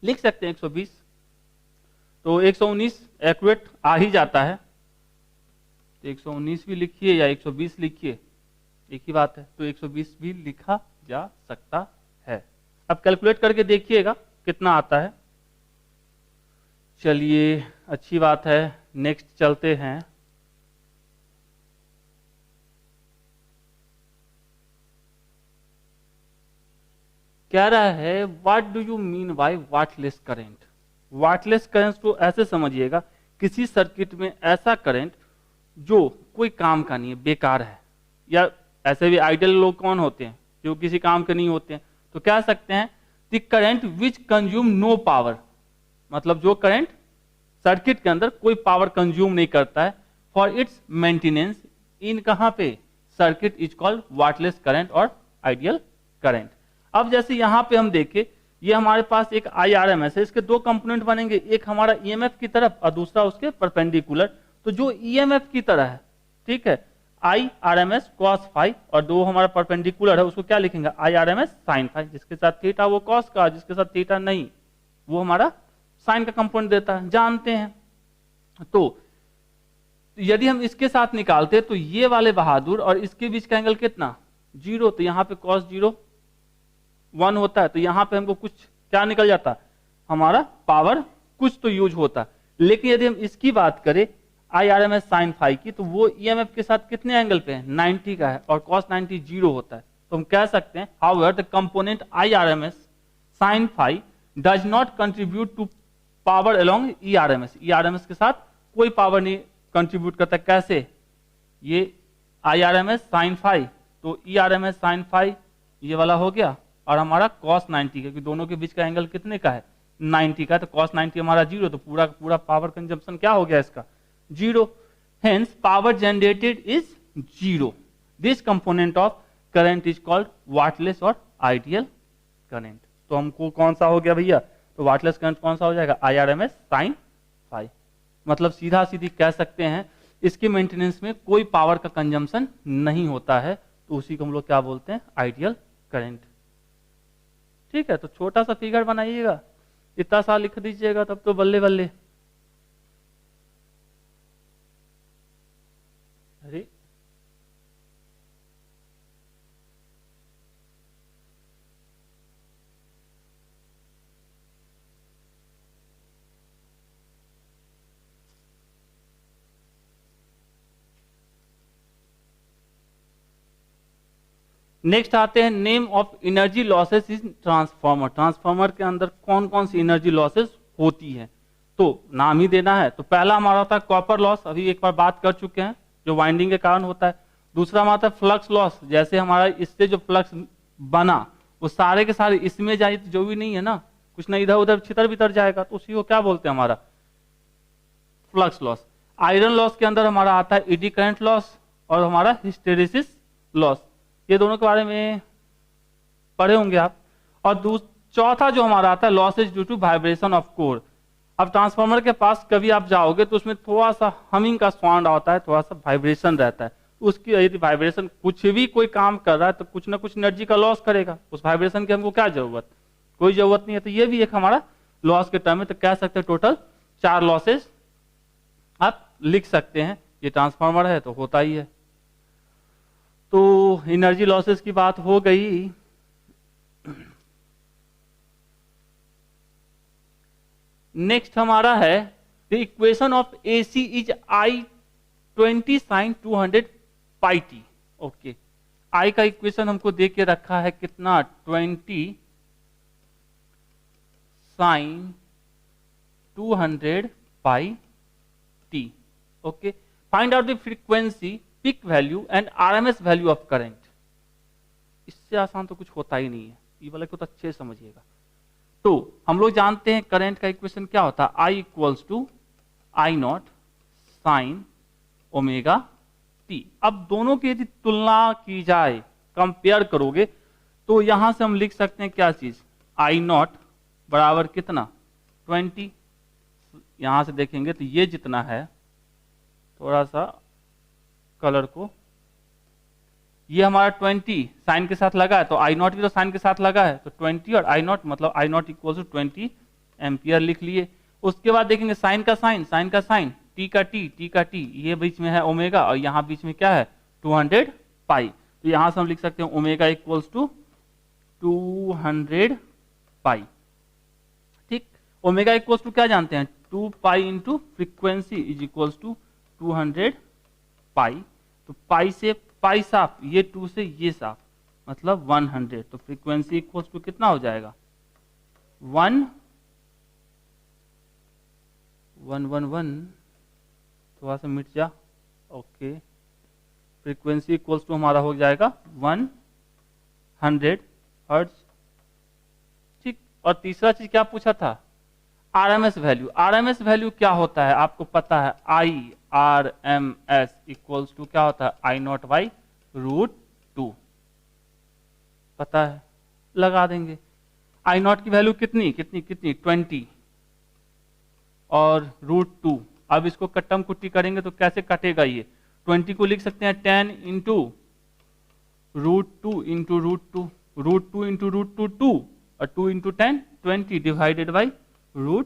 लिख सकते हैं 120। तो 119 एक्यूरेट आ ही जाता है, तो 119 भी लिखिए या 120 लिखिए, एक ही बात है। तो 120 भी लिखा जा सकता है। अब कैलकुलेट करके देखिएगा कितना आता है। चलिए, अच्छी बात है, नेक्स्ट चलते हैं। कह रहा है what do you mean by wattless current. Wattless current को ऐसे समझिएगा किसी सर्किट में ऐसा करंट जो कोई काम का नहीं है, बेकार है, या ऐसे भी आइडियल लोग कौन होते हैं जो किसी काम के नहीं होते हैं, तो कह सकते हैं the current which consume no power, मतलब जो करंट सर्किट के अंदर कोई पावर कंज्यूम नहीं करता है, फॉर इट्स मेंटेनेंस इन कहां पे circuit is called wattless current और आइडियल करंट। अब जैसे यहां पे हम देखें, ये हमारे पास एक IRMS है, इसके दो कंपोनेंट बनेंगे, एक हमारा EMF की तरफ और दूसरा उसके परपेंडिकुलर। तो जो EMF की तरह है, ठीक है, IRMS cos फाई, और दो हमारा परपेंडिकुलर है उसको क्या लिखेंगे IRMS sin फाई, जिसके साथ थीटा वो cos का, जिसके साथ थीटा नहीं वो हमारा साइन का कंपोनेंट देता है, जानते हैं। तो यदि हम इसके साथ निकालते तो ये वाले बहादुर और इसके बीच का एंगल कितना 0, तो यहाँ पे cos 0 1 होता है, तो यहाँ पे हमको कुछ क्या निकल जाता है, हमारा पावर कुछ तो यूज होता। लेकिन यदि हम इसकी बात करें IRMS sin फाई की, तो वो EMF के साथ कितने एंगल पे है 90 का है, और cos 90 0 होता है। तो हम कह सकते हैं however the component IRMS sin phi does not contribute to power along ERMS के साथ कोई पावर नहीं कंट्रीब्यूट करता। कैसे, ये IRMS sin फाई, तो ERMS sin फाई ये वाला हो गया, और हमारा cos 90, क्योंकि दोनों के बीच का एंगल कितने का है 90 का, तो cos 90 हमारा 0, तो पूरा पूरा पावर कंजम्पशन क्या हो गया इसका 0। Hence power generated is 0। This component of current is called wattless और आइडियल करंट। तो हमको कौन सा हो गया भैया, तो वाटलेस करंट कौन सा हो जाएगा IRMS sin फाई। मतलब सीधा सीधी कह सकते हैं इसके मेंटेनेंस में कोई पावर का कंजम्पशन नहीं होता है, तो उसी को हम लोग क्या बोलते हैं आइडियल करंट। ठीक है, तो छोटा सा फिगर बनाइएगा, इतना सा लिख दीजिएगा तब तो बल्ले बल्ले। अरे नेक्स्ट आते हैं name of energy losses in transformer. Transformer के अंदर कौन कौन सी एनर्जी लॉसेस होती है, तो नाम ही देना है। तो पहला हमारा होता है कॉपर लॉस, अभी एक बार बात कर चुके हैं, जो वाइंडिंग के कारण होता है। दूसरा हमारा होता है फ्लक्स लॉस, जैसे हमारा इससे जो फ्लक्स बना वो सारे के सारे इसमें जाए, तो जो भी नहीं है ना, कुछ ना इधर उधर छितर बितर जाएगा, तो उसी को क्या बोलते हैं हमारा फ्लक्स लॉस। आयरन लॉस के अंदर हमारा आता है एडी करंट लॉस और हमारा हिस्टेरेसिस लॉस, ये दोनों के बारे में पढ़े होंगे आप। और चौथा जो हमारा आता है losses due to vibration of core. अब ट्रांसफार्मर के पास कभी आप जाओगे तो उसमें थोड़ा सा हमिंग का साउंड आता है, थोड़ा सा वाइब्रेशन रहता है, उसकी यदि वाइब्रेशन कुछ भी कोई काम कर रहा है तो कुछ ना कुछ एनर्जी का लॉस करेगा, उस वाइब्रेशन की हमको क्या जरूरत, कोई जरूरत नहीं है। तो ये भी एक हमारा लॉस के टर्म में, तो कह सकते हैं टोटल 4 लॉसेज आप लिख सकते हैं। ये ट्रांसफार्मर है तो होता ही है। तो एनर्जी लॉसेस की बात हो गई। नेक्स्ट हमारा है the equation of AC is I20 sin 200 pi t. Okay, I का इक्वेशन हमको दे के रखा है कितना 20 sin 200 pi t. Okay, find out the frequency, peak value and RMS value of current. इससे आसान तो कुछ होता ही नहीं है, ये वाला को तो अच्छे से समझिएगा। तो हम लोग जानते हैं करंट का इक्वेशन क्या होता है, I equals to I0 sine omega t. अब दोनों की यदि तुलना की जाए, कंपेयर करोगे, तो यहां से हम लिख सकते हैं क्या चीज, I0 बराबर कितना 20। यहां से देखेंगे तो ये जितना है, थोड़ा सा कलर को, ये हमारा 20 साइन के साथ लगा है, तो I0 भी तो साइन के साथ लगा है, तो 20 और I0 मतलब I0 इक्वल टू 20 एम्पियर लिख लिए। उसके बाद देखेंगे साइन का साइन, साइन का साइन, टी का टी, टी का टी, ये बीच में है ओमेगा और यहाँ बीच में क्या है 200 पाई। तो यहां से हम लिख सकते हैं ओमेगा इक्वल्स टू 200 पाई। ठीक, ओमेगा इक्वल्स टू क्या जानते हैं 2 pi into frequency is equals to 200 pi. तो पाई से पाई साफ, ये 2 से ये साफ, मतलब 100। तो फ्रीक्वेंसी इक्वल्स टू कितना हो जाएगा 1 1 1 1 थोड़ा सा मिट जा, ओके। फ्रीक्वेंसी इक्वल्स टू हमारा हो जाएगा 100 हर्ट्ज, ठीक। और तीसरा चीज क्या पूछा था, आरएमएस वैल्यू। आरएमएस वैल्यू क्या होता है आपको पता है, IRMS इक्वल्स टू क्या होता है, I0/√2, पता है, लगा देंगे। I0 की वैल्यू कितनी 20 और √2। अब इसको कट्टम कुट्टी करेंगे तो कैसे कटेगा ये, 20 को लिख सकते हैं 10 इंटू √2 इंटू √2, √2 इंटू √2 2 और 2 इंटू 10 20 डिवाइडेड बाई √2।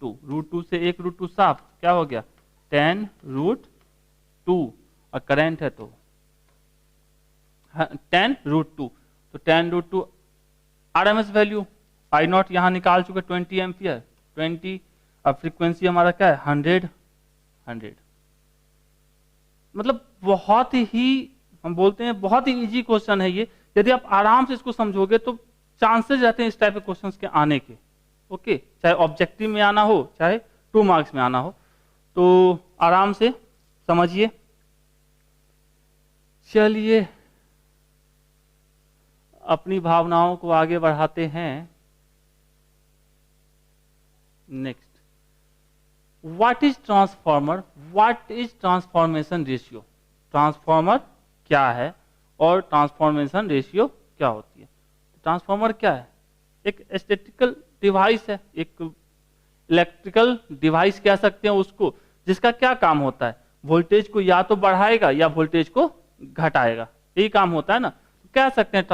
√2 से एक √2 साफ, क्या हो गया 10√2 और करंट है तो 10√2, तो 10√2 आरएमएस वैल्यू। I0 यहां निकाल चुके 20 एम्पियर 20। अब फ्रीक्वेंसी हमारा क्या है 100। मतलब बहुत ही, हम बोलते हैं बहुत ही इजी क्वेश्चन है ये। यदि आप आराम से इसको समझोगे तो चांसेस रहते हैं इस टाइप के क्वेश्चंस के आने के, ओके। चाहे ऑब्जेक्टिव में आना हो चाहे 2 मार्क्स में आना हो, तो आराम से समझिए। चलिए अपनी भावनाओं को आगे बढ़ाते हैं। Next, what is transformer, what is transformation ratio. Transformer क्या है और ट्रांसफॉर्मेशन रेशियो क्या होती है। ट्रांसफॉर्मर क्या है, एक स्टैटिकल डिवाइस है, एक इलेक्ट्रिकल डिवाइस कह सकते हैं उसको, जिसका क्या काम होता है, वोल्टेज को या तो बढ़ाएगा या वोल्टेज को घटाएगा, यही काम होता है ना। तो कह सकते हैं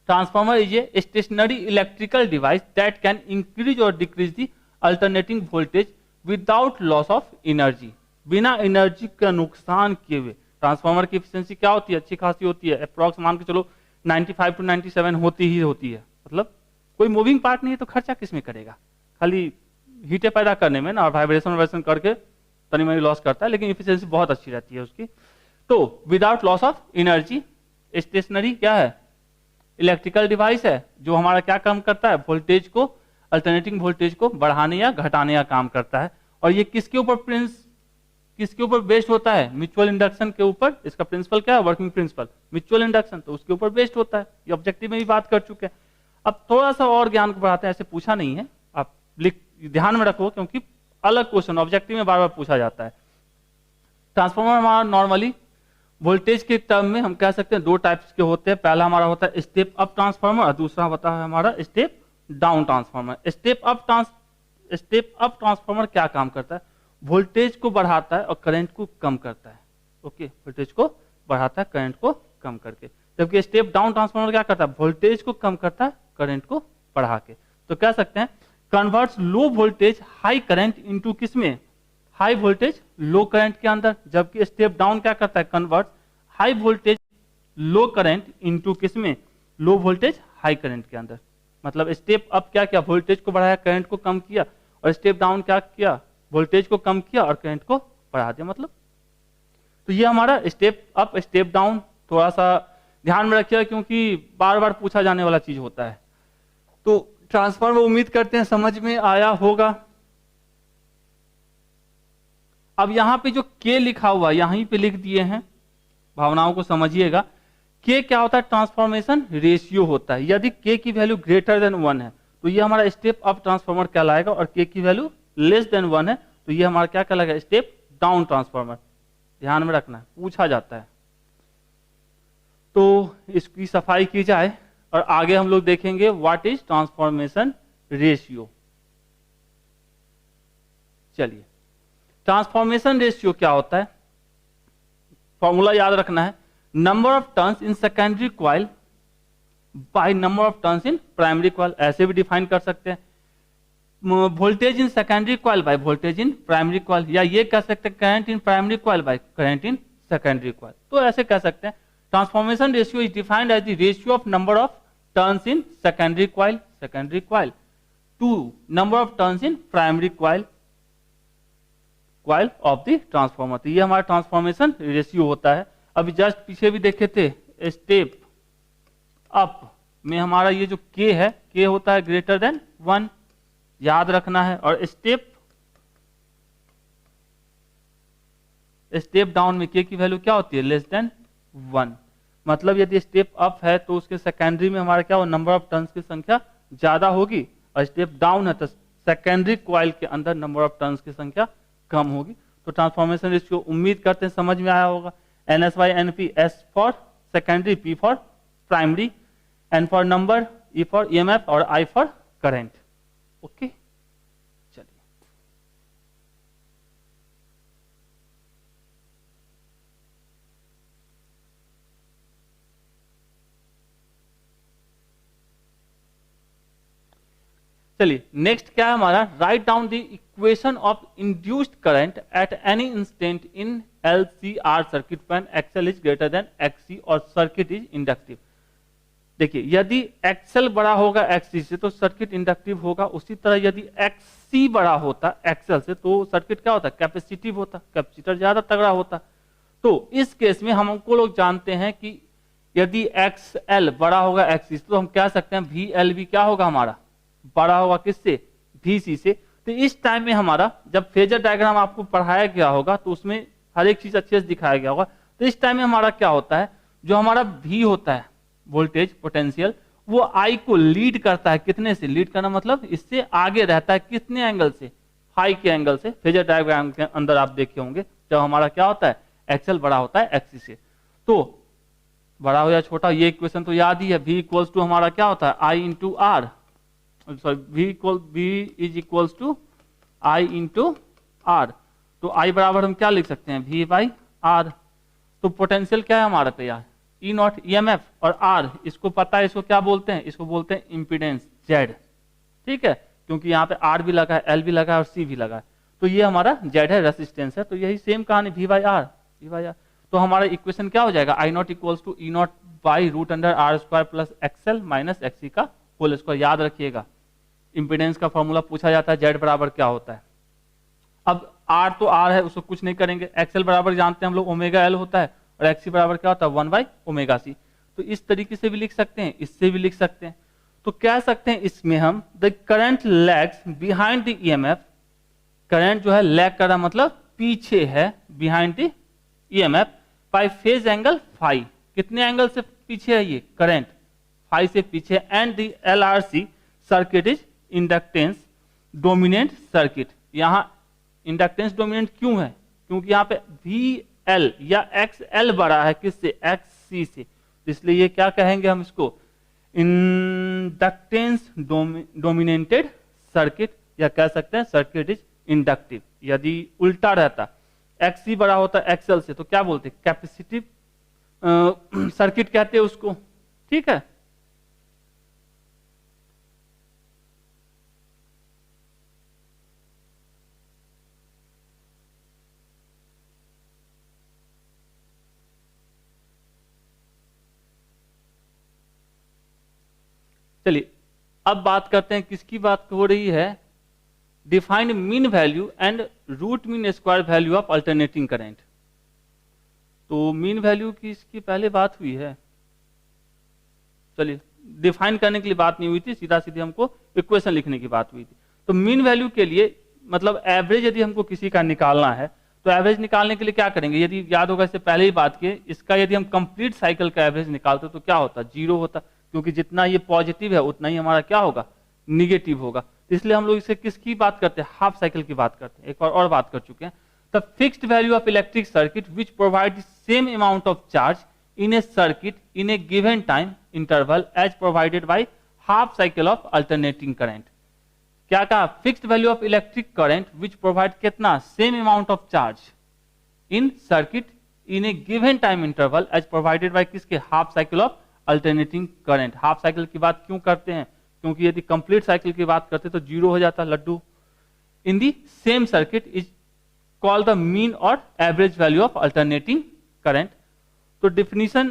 transformer is a stationary electrical device that can increase और decrease the alternating voltage without loss of energy, बिना एनर्जी का नुकसान किए हुए। ट्रांसफॉर्मर की एफिशिएंसी क्या होती है, अच्छी खासी होती है, अप्रॉक्स मान के चलो 95 to 97 होती ही होती है। मतलब कोई मूविंग पार्ट नहीं है तो खर्चा किस में करेगा, खाली हीटें पैदा करने में ना, और वाइब्रेशन करके तनी मनी लॉस करता है, लेकिन एफिशिएंसी बहुत अच्छी रहती है उसकी। तो without loss of energy, stationary क्या है, इलेक्ट्रिकल डिवाइस है जो हमारा क्या काम करता है, वोल्टेज को, अल्टरनेटिंग वोल्टेज को बढ़ाने या घटाने का काम करता है। और ये किसके ऊपर बेस्ड होता है, म्यूचुअल इंडक्शन के ऊपर। इसका प्रिंसिपल क्या है, वर्किंग प्रिंसिपल म्यूचुअल इंडक्शन, तो उसके ऊपर बेस्ड होता है। ये ऑब्जेक्टिव में भी बात कर चुके हैं। अब थोड़ा सा और ज्ञान को बढ़ाते हैं, ऐसे पूछा नहीं है, आप ध्यान में रखो क्योंकि अलग क्वेश्चन ऑब्जेक्टिव में बार बार पूछा जाता है। ट्रांसफॉर्मर हमारा नॉर्मली वोल्टेज के टर्म में हम कह सकते हैं 2 टाइप्स के होते हैं। पहला हमारा होता है स्टेप अप ट्रांसफॉर्मर और दूसरा होता है हमारा step down transformer. Step up transformer क्या काम करता है, वोल्टेज को बढ़ाता है और करंट को कम करता है, ओके। वोल्टेज को बढ़ाता है करंट को कम करके। जबकि स्टेप डाउन ट्रांसफॉर्मर क्या करता है, वोल्टेज को कम करता है करंट को बढ़ा के। तो कह सकते हैं converts low voltage high current into किसमें, हाई वोल्टेज लो करंट के अंदर। जबकि स्टेप डाउन क्या करता है, कन्वर्ट हाई वोल्टेज लो करंट इनटू किसमें, लो वोल्टेज हाई करंट के अंदर। मतलब स्टेप अप क्या किया, वोल्टेज को बढ़ाया करंट को कम किया, और स्टेप डाउन क्या किया, वोल्टेज को कम किया और करंट को बढ़ा दिया। मतलब तो ये हमारा स्टेप अप स्टेप डाउन, थोड़ा सा ध्यान में रखिएगा क्योंकि बार बार पूछा जाने वाला चीज होता है। तो ट्रांसफॉर्मर उम्मीद करते हैं समझ में आया होगा। अब यहां पे जो के लिखा हुआ यहीं पे लिख दिए हैं, भावनाओं को समझिएगा। के क्या होता है, ट्रांसफॉर्मेशन रेशियो होता है। यदि के की वैल्यू ग्रेटर देन 1 है तो ये हमारा स्टेप अप ट्रांसफॉर्मर कहलाएगा, और के की वैल्यू लेस देन 1 है तो ये हमारा क्या कहलाएगा, स्टेप डाउन ट्रांसफॉर्मर। ध्यान में रखना है, पूछा जाता है। तो इसकी सफाई की जाए और आगे हम लोग देखेंगे व्हाट इज ट्रांसफॉर्मेशन रेशियो। चलिए, ट्रांसफॉर्मेशन रेशियो क्या होता है, फॉर्मूला याद रखना है, number of turns in secondary coil by number of turns in primary coil. ऐसे भी डिफाइन कर सकते हैं, voltage in secondary coil by voltage in primary coil, या ये कह सकते हैं current in primary coil by current in secondary coil. तो ऐसे कह सकते हैं transformation ratio is defined as the ratio of number of turns in secondary coil to number of turns in primary coil of the transformer. तो ये हमारा transformation ratio होता है। अभी जस्ट पीछे भी देखे थे, स्टेप अप में हमारा ये जो के है, के होता है ग्रेटर देन 1, याद रखना है। और स्टेप स्टेप डाउन में के की वैल्यू क्या होती है, लेस देन 1। मतलब यदि स्टेप अप है तो उसके सेकेंडरी में हमारा क्या हो, नंबर ऑफ टर्न्स की संख्या ज्यादा होगी, और स्टेप डाउन है तो सेकेंडरी कॉइल के अंदर नंबर ऑफ टर्न्स की संख्या कम होगी। तो ट्रांसफॉर्मेशन रेशियो उम्मीद करते हैं समझ में आया होगा। NS/NP, S for secondary, P for primary, N for number, E for EMF और I फॉर करंट। ओके, चलिए चलिए नेक्स्ट क्या है हमारा, write down the equation of induced current at any instant in LCR circuit when XL is greater than XC और circuit is inductive. देखिए यदि XL बड़ा होगा XC से तो सर्किट इंडक्टिव होगा, उसी तरह यदि XC बड़ा होता XL से तो सर्किट क्या होता, कैपेसिटिव होता, कैपेसिटर ज्यादा तगड़ा होता। तो इस केस में हमको लोग जानते हैं कि यदि XL बड़ा होगा XC से तो हम कह सकते हैं VL भी क्या होगा हमारा, बड़ा होगा किससे, VC से। तो इस टाइम में हमारा जब फेजर डायग्राम आपको पढ़ाया गया होगा तो उसमें हर एक चीज अच्छे से दिखाया गया होगा। तो इस टाइम में हमारा क्या होता है, जो हमारा V होता है वोल्टेज पोटेंशियल, वो I को लीड करता है, कितने से लीड करना मतलब इससे आगे रहता है, कितने एंगल से, फाई के एंगल से। फेजर डायग्राम के अंदर आप देखे होंगे जब हमारा क्या होता है, XL बड़ा होता है XC से। तो बड़ा हो या छोटा, ये इक्वेशन तो याद ही है, V इक्वल्स टू हमारा क्या होता है, I into R, sorry V is equals to I into R। तो I बराबर हम क्या लिख सकते हैं, V बाई R। तो पोटेंशियल क्या है हमारा तैयार, E नॉट EMF, और R इसको पता है, इसको क्या बोलते हैं, इसको बोलते हैं इम्पीडेंस Z। ठीक है, क्योंकि यहाँ पे R भी लगा है, L भी लगा है और C भी लगा है, तो ये हमारा Z है, रेसिस्टेंस है। तो यही सेम कहानी V बाई R। तो हमारा इक्वेशन क्या हो जाएगा, I not equals to E not by root under R square plus XL minus XC का होल स्क्वायर। याद रखिएगा इम्पीडेंस का फॉर्मूला पूछा जाता है, Z बराबर क्या होता है। अब R तो R है, उसको कुछ नहीं करेंगे। XL बराबर जानते हैं हम लोग ओमेगा L होता है, और XC बराबर क्या होता है, 1 बाई ओमेगा C। तो इस तरीके से भी लिख सकते हैं, इससे भी लिख सकते हैं। तो कह सकते हैं इसमें हम the current lags behind the EMF, current जो है लैग कर रहा मतलब पीछे है, behind the EMF by phase angle phi. कितने एंगल से पीछे है ये करंट, फाई से पीछे। And the LRC circuit is inductance dominant circuit. यहां इंडक्टेंस डोमिनेंट क्यों है, क्योंकि यहाँ पे VL या XL बड़ा है किससे, XC से, इसलिए ये क्या कहेंगे हम इसको, इंडक्टेंस डोमिनेटेड सर्किट, या कह सकते हैं सर्किट इज इंडक्टिव। यदि उल्टा रहता, XC बड़ा होता XL से, तो क्या बोलते, कैपेसिटिव सर्किट कहते हैं उसको। ठीक है, चलिए अब बात करते हैं, किसकी बात हो रही है, defined mean value and root mean square value of alternating current. तो मीन वैल्यू की इसकी पहले बात हुई है, चलिए डिफाइन करने के लिए बात नहीं हुई थी, सीधा सीधी हमको इक्वेशन लिखने की बात हुई थी। तो मीन वैल्यू के लिए मतलब एवरेज यदि हमको किसी का निकालना है तो एवरेज निकालने के लिए क्या करेंगे, यदि याद होगा इससे पहले ही बात किए, इसका यदि हम कंप्लीट साइकिल का एवरेज निकालते तो क्या होता, 0 होता, क्योंकि जितना ये पॉजिटिव है उतना ही हमारा क्या होगा, निगेटिव होगा। इसलिए हम लोग इसे किसकी बात करते हैं, हाफ साइकिल की बात करते हैं। एक और बात कर चुके हैं, the fixed value of electric circuit which provide same amount of charge in a circuit in a given time interval as provided by half cycle of alternating current। क्या कहा, fixed value of electric current which provide कितना, same amount of charge in circuit in a given time interval as provided by किसके, half cycle of alternating current. Half cycle की बात क्यों करते हैं, क्योंकि यदि कंप्लीट साइकिल की बात करते तो 0 हो जाता लड्डू। In the same circuit is called the mean और average value of alternating current. तो डिफिनीशन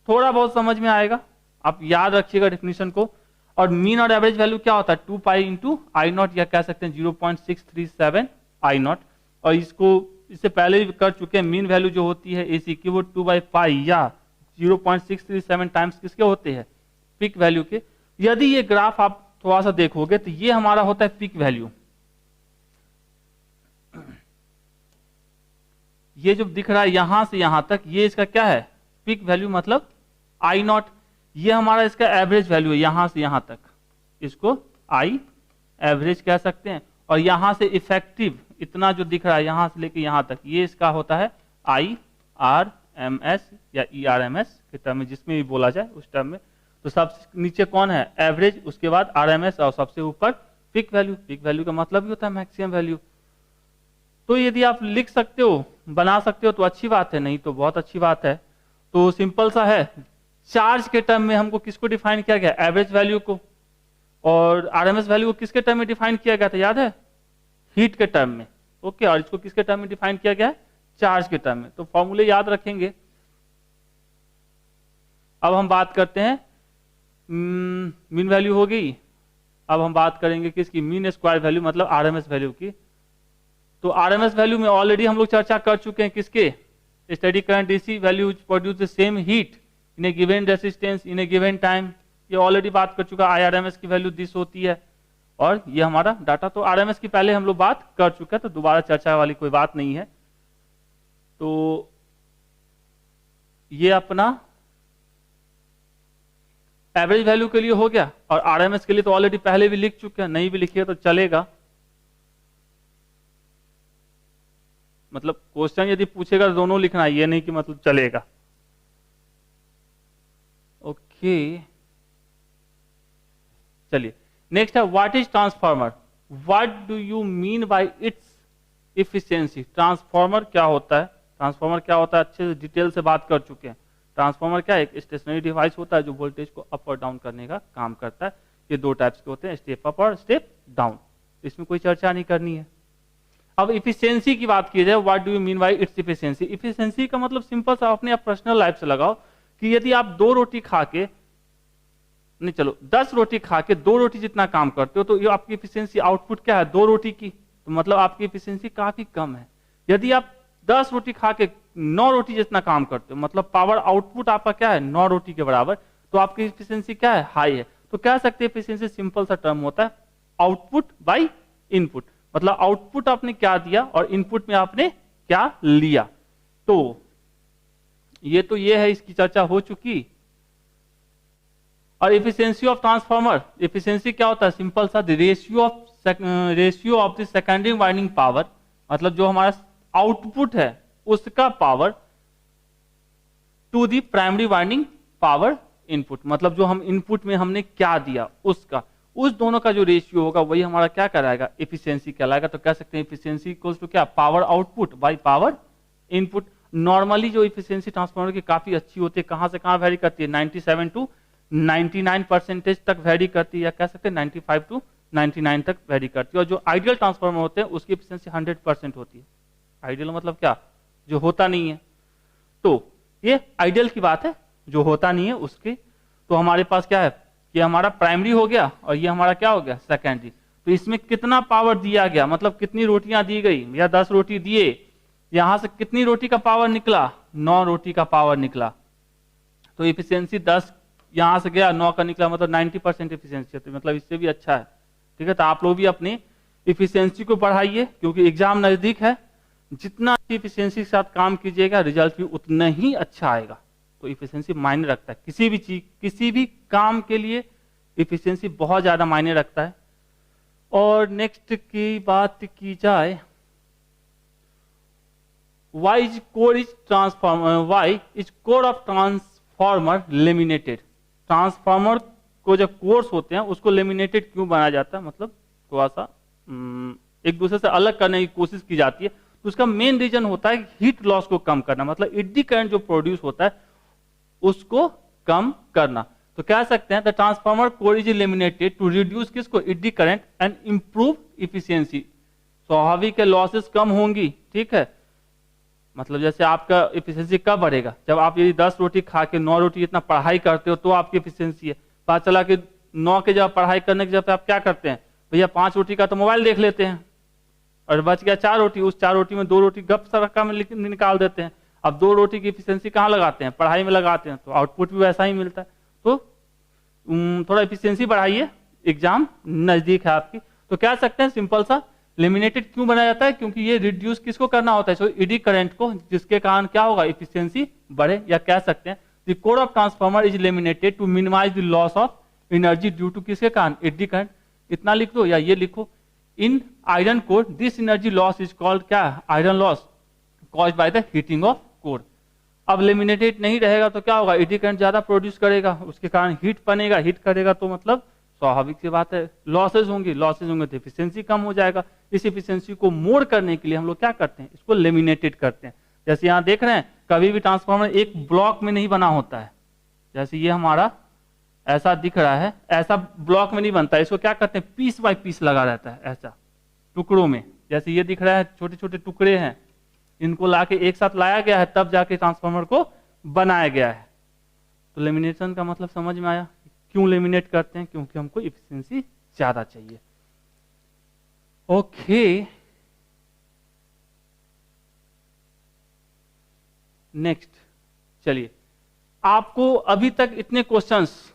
थोड़ा बहुत समझ में आएगा, आप याद रखिएगा डिफिनीशन को। और मीन और एवरेज वैल्यू क्या होता है, 2 पाई इंटू आई नॉट, या कह सकते हैं 0.637 आई नॉट। और इसको इससे पहले भी कर चुके हैं, मीन वैल्यू जो होती है एसी की वो 2/पाई या 0.637 टाइम्स किसके होते हैं, पीक वैल्यू के। यदि ये ग्राफ आप थोड़ा सा देखोगे तो ये हमारा होता है पीक वैल्यू, ये जो दिख रहा है यहां से यहां तक, ये इसका क्या है, पीक वैल्यू मतलब आई नॉट। ये हमारा इसका एवरेज वैल्यू है यहां से यहां तक, इसको आई एवरेज कह सकते हैं। और यहां से इफेक्टिव इतना जो दिख रहा है यहां से लेके यहां तक, ये इसका होता है आई आर एम एस या ई आर एम एस के टर्म में, जिसमें भी बोला जाए उस टर्म में। तो सबसे नीचे कौन है, एवरेज, उसके बाद आर एम एस और सबसे ऊपर पीक वैल्यू। पीक वैल्यू का मतलब ही होता है मैक्सिमम वैल्यू। तो यदि आप लिख सकते हो, बना सकते हो तो अच्छी बात है, नहीं तो बहुत अच्छी बात है। तो सिंपल सा है, चार्ज के टर्म में हमको किसको डिफाइन किया गया, एवरेज वैल्यू को, और आरएमएस वैल्यू को किसके टर्म में डिफाइन किया गया था, याद है, हीट के टर्म में। ओके, और इसको किसके टर्म में डिफाइन किया गया है, चार्ज के टर्म में। तो फॉर्मूले याद रखेंगे। अब हम बात करते हैं, मीन वैल्यू हो गई। अब हम बात करेंगे किसकी, मीन स्क्वायर वैल्यू मतलब आरएमएस वैल्यू की। तो आरएमएस वैल्यू में ऑलरेडी हम लोग चर्चा कर चुके हैं, किसके, steady current DC value produce the same heat in a given resistance in a given time. ये ऑलरेडी बात कर चुका, आरएमएस की वैल्यू दिस होती है, और ये हमारा डाटा। तो आरएमएस की पहले हम लोग बात कर चुके हैं, तो दोबारा चर्चा वाली कोई बात नहीं है। तो ये अपना एवरेज वैल्यू के लिए हो गया, और आरएमएस के लिए तो ऑलरेडी पहले भी लिख चुके हैं, नहीं भी लिखिए तो चलेगा। मतलब क्वेश्चन यदि पूछेगा तो दोनों लिखना है, ये नहीं कि मतलब चलेगा। ओके, चलिए नेक्स्ट है, what is transformer, what do you mean by it's efficiency. Transformer क्या होता है, ट्रांसफार्मर क्या होता है, अच्छे से डिटेल से बात कर चुके हैं। ट्रांसफार्मर क्या है, एक स्टेशनरी डिवाइस होता है जो वोल्टेज को अप और डाउन करने का काम करता है। ये दो टाइप्स के होते हैं, स्टेप अप और स्टेप डाउन, इसमें कोई चर्चा नहीं करनी है। अब इफिशिएंसी की बात की जाए, what do you mean by it's efficiency. Efficiency का मतलब सिंपल सा अपने आप पर्सनल लाइफ से लगाओ, कि यदि आप 2 रोटी खा के, नहीं चलो 10 रोटी खा के 2 रोटी जितना काम करते हो, तो ये आपकी इफिशिएंसी आउटपुट क्या है, 2 रोटी की, तो मतलब आपकी इफिशिएंसी काफी कम है। यदि आप 10 रोटी खा के 9 रोटी जितना काम करते हो, मतलब पावर आउटपुट आपका क्या है, 9 रोटी के बराबर, तो आपकी इफिशिएंसी क्या है, हाई है। तो कह सकते हैं इफिशिएंसी सिंपल सा टर्म होता है आउटपुट बाय इनपुट, मतलब आउटपुट आपने क्या दिया और इनपुट में आपने क्या लिया। तो ये है, इसकी चर्चा हो चुकी। और इफिशिएंसी ऑफ ट्रांसफार्मर, इफिशिएंसी क्या होता है, सिंपल सा ratio of the secondary winding power, मतलब जो हमारा आउटपुट है उसका power to the primary winding power input, मतलब जो हम इनपुट में हमने क्या दिया उसका, उस दोनों का जो रेशियो होगा वही हमारा क्या कराएगा, एफिशिएंसी कहलाएगा। तो कह सकते हैं एफिशिएंसी इक्वल्स टू क्या, power output by power input. Normally जो एफिशिएंसी ट्रांसफार्मर की काफी अच्छी होती है, कहां से कहां वेरी करती है, 97 टू 99% तक वेरी करती है, या कह सकते हैं 95 टू 99 तक वेरी करती है। और जो आइडियल ट्रांसफार्मर होते हैं उसकी एफिशिएंसी 100% होती है। आइडियल मतलब क्या, जो होता नहीं है। तो ये आइडियल की बात है, जो होता नहीं है उसके। तो हमारे पास क्या है, ये हमारा प्राइमरी हो गया और ये हमारा क्या हो गया, सेकेंडरी। तो इसमें कितना पावर दिया गया, मतलब कितनी रोटियां दी गई, या 10 रोटी दिए, यहां से कितनी रोटी का पावर निकला, 9 रोटी का पावर निकला। तो एफिशिएंसी 10 यहां से गया, 9 का निकला, मतलब 90% एफिशिएंसी, तो मतलब इससे भी अच्छा है। ठीक है, तो आप लोग भी अपनी एफिशिएंसी को बढ़ाइए, क्योंकि एग्जाम नजदीक है। जितना अच्छी एफिशिएंसी के साथ काम कीजिएगा, रिजल्ट भी उतना ही अच्छा आएगा। तो एफिशिएंसी मायने रखता है, किसी भी चीज, किसी भी काम के लिए एफिशिएंसी बहुत ज्यादा मायने रखता है। और नेक्स्ट की बात की जाए, why is core of transformer laminated। Transformer को जो कोर्स होते हैं उसको लेमिनेटेड क्यों बनाया जाता है, मतलब थोड़ा सा एक दूसरे से अलग करने की कोशिश की जाती है। तो उसका मेन रीजन होता है हीट लॉस को कम करना, मतलब एडी करंट जो प्रोड्यूस होता है उसको कम करना। तो कह सकते हैं the transformer core is laminated to reduce किसको, eddy current and improve efficiency. स्वाभाविक लॉसेस कम होंगी, ठीक है। मतलब जैसे आपका एफिशिएंसी कब बढ़ेगा, जब आप यदि 10 रोटी खा के 9 रोटी इतना पढ़ाई करते हो तो आपकी एफिशिएंसी है। पता चला कि 9 के जब पढ़ाई करने के जब आप क्या करते हैं, भैया 5 रोटी का तो मोबाइल देख लेते हैं, और बच गया 4 रोटी, उस 4 रोटी में 2 रोटी गप सरक्का में निकाल देते हैं। अब 2 रोटी की एफिशिएंसी कहाँ लगाते हैं, पढ़ाई में लगाते हैं, तो आउटपुट भी वैसा ही मिलता है। तो थोड़ा एफिशिएंसी बढ़ाइए, एग्जाम नजदीक है आपकी। तो कह सकते हैं सिंपल सा लेमिनेटेड क्यों बनाया जाता है? क्योंकि ये रिड्यूस किसको करना होता है? एडी करंट को, जिसके कारण क्या होगा? एफिशिएंसी बढ़े, या कह सकते हैं the core of transformer is laminated to minimize the loss of energy due to किसके कारण? Eddy current. इतना लिख दो, या ये लिखो, in iron core this energy loss is called क्या? Iron loss caused by the heating of core. अब लेमिनेटेड नहीं रहेगा तो क्या होगा? एडी करंट ज्यादा प्रोड्यूस करेगा, उसके कारण हीट बनेगा, हीट करेगा तो मतलब स्वाभाविक सी बात है लॉसेज होंगे, लॉसेज होंगे तो एफिशिएंसी कम हो जाएगा। इस एफिशिएंसी को मोड़ करने के लिए हम लोग क्या करते हैं? इसको लेमिनेटेड करते हैं। जैसे यहाँ देख रहे हैं, कभी भी ट्रांसफार्मर एक ब्लॉक में नहीं बना होता है। जैसे ये हमारा ऐसा दिख रहा है, ऐसा ब्लॉक में नहीं बनता है, इसको क्या करते हैं? पीस बाय पीस लगा रहता है, ऐसा टुकड़ों में। जैसे ये दिख रहा है, छोटे छोटे टुकड़े हैं, इनको लाके एक साथ लाया गया है, तब जाके ट्रांसफार्मर को बनाया गया है। तो लेमिनेशन का मतलब समझ में आया? क्यों लेमिनेट करते हैं? क्योंकि हमको एफिशिएंसी ज्यादा चाहिए। ओके, नेक्स्ट चलिए, आपको अभी तक इतने क्वेश्चंस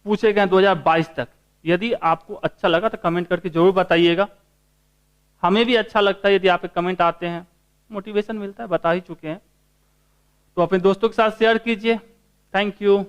पूछे गए 2022 तक। यदि आपको अच्छा लगा तो कमेंट करके जरूर बताइएगा। हमें भी अच्छा लगता है यदि आपके कमेंट आते हैं, मोटिवेशन मिलता है, बता ही चुके हैं। तो अपने दोस्तों के साथ शेयर कीजिए। Thank you.